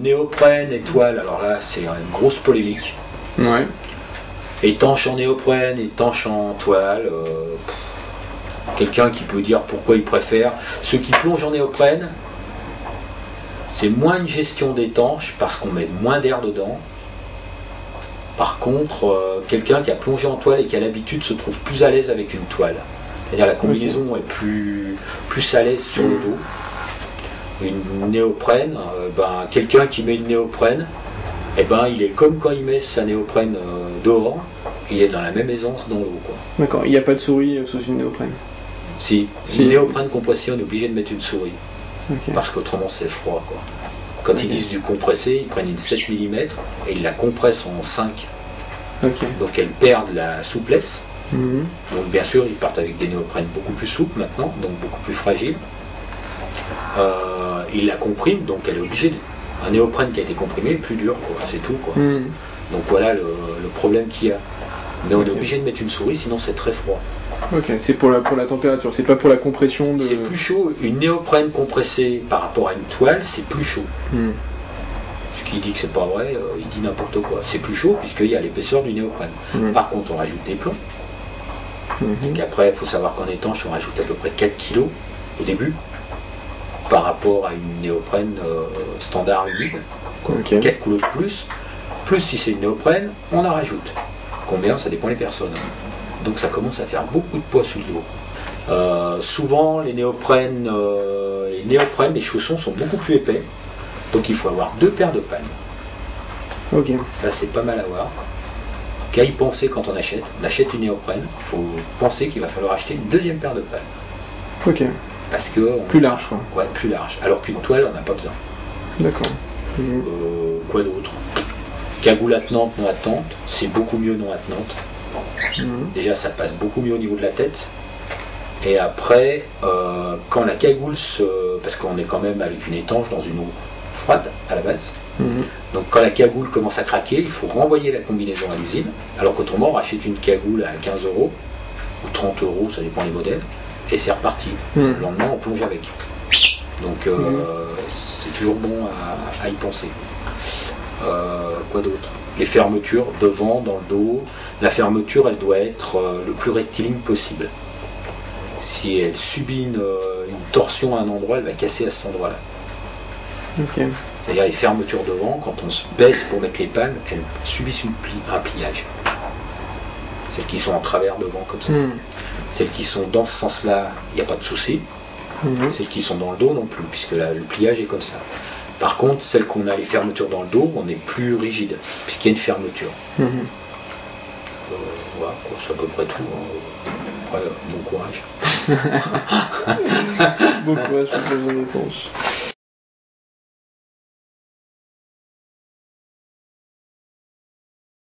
Néoprène et toile, alors là c'est une grosse polémique. Ouais. Étanche en néoprène, étanche en toile. Quelqu'un qui peut dire pourquoi il préfère. Ceux qui plongent en néoprène, c'est moins une gestion d'étanche parce qu'on met moins d'air dedans. Par contre, quelqu'un qui a plongé en toile et qui a l'habitude se trouve plus à l'aise avec une toile. C'est-à-dire la combinaison est plus à l'aise sur le dos. Une néoprène, quelqu'un qui met une néoprène, il est comme quand il met sa néoprène dehors, il est dans la même aisance dans l'eau. D'accord, il n'y a pas de souris sous une néoprène. Si, une néoprène compressée, on est obligé de mettre une souris, okay. Parce qu'autrement c'est froid. Quand ils disent du compressé, ils prennent une 7 mm et ils la compressent en 5. Okay. Donc elles perdent la souplesse. Donc bien sûr, ils partent avec des néoprènes beaucoup plus souples maintenant, donc beaucoup plus fragiles. Il la comprime, donc elle est obligée un néoprène qui a été comprimé est plus dur, c'est tout. Donc voilà le problème qu'il y a. Mais on est obligé de mettre une souris, sinon c'est très froid. Ok, c'est pour la température, c'est pas pour la compression de... C'est plus chaud, une néoprène compressée par rapport à une toile, c'est plus chaud. Ce qui dit que c'est pas vrai, il dit n'importe quoi. C'est plus chaud puisqu'il y a l'épaisseur du néoprène. Par contre, on rajoute des plombs. Donc après, il faut savoir qu'en étanche, on rajoute à peu près 4 kg au début, par rapport à une néoprène standard humide. 4 kg de plus si c'est une néoprène, on en rajoute. Combien? Ça dépend des personnes. Donc ça commence à faire beaucoup de poids sous le dos. Souvent, les néoprènes, les chaussons sont beaucoup plus épais, donc il faut avoir 2 paires de palmes. Ça, c'est pas mal à voir. Qu'à y penser quand on achète une néoprène, il faut penser qu'il va falloir acheter une 2e paire de palmes. Parce que plus large, quoi. Ouais, plus large. Alors qu'une toile, on n'a pas besoin. D'accord. Quoi d'autre? Cagoule attenante, non attenante, c'est beaucoup mieux non attenante. Déjà, ça passe beaucoup mieux au niveau de la tête. Et après, quand la cagoule parce qu'on est quand même avec une étanche dans une eau froide à la base. Donc quand la cagoule commence à craquer, il faut renvoyer la combinaison à l'usine. Alors qu'autrement, on rachète une cagoule à 15 € ou 30 €, ça dépend des modèles. Et c'est reparti. Le lendemain, on plonge avec. Donc c'est toujours bon à y penser. Quoi d'autre? Les fermetures devant, dans le dos. La fermeture, elle doit être le plus rectiligne possible. Si elle subit une torsion à un endroit, elle va casser à cet endroit-là. C'est-à-dire les fermetures devant, quand on se baisse pour mettre les palmes, elles subissent un pliage. Celles qui sont en travers devant comme ça. Celles qui sont dans ce sens-là, il n'y a pas de souci. Celles qui sont dans le dos non plus, puisque là, le pliage est comme ça. Par contre, celles qu'on a les fermetures dans le dos, on est plus rigide, puisqu'il y a une fermeture. Voilà, c'est à peu près tout. Après, bon courage. Bon courage pour les étanches.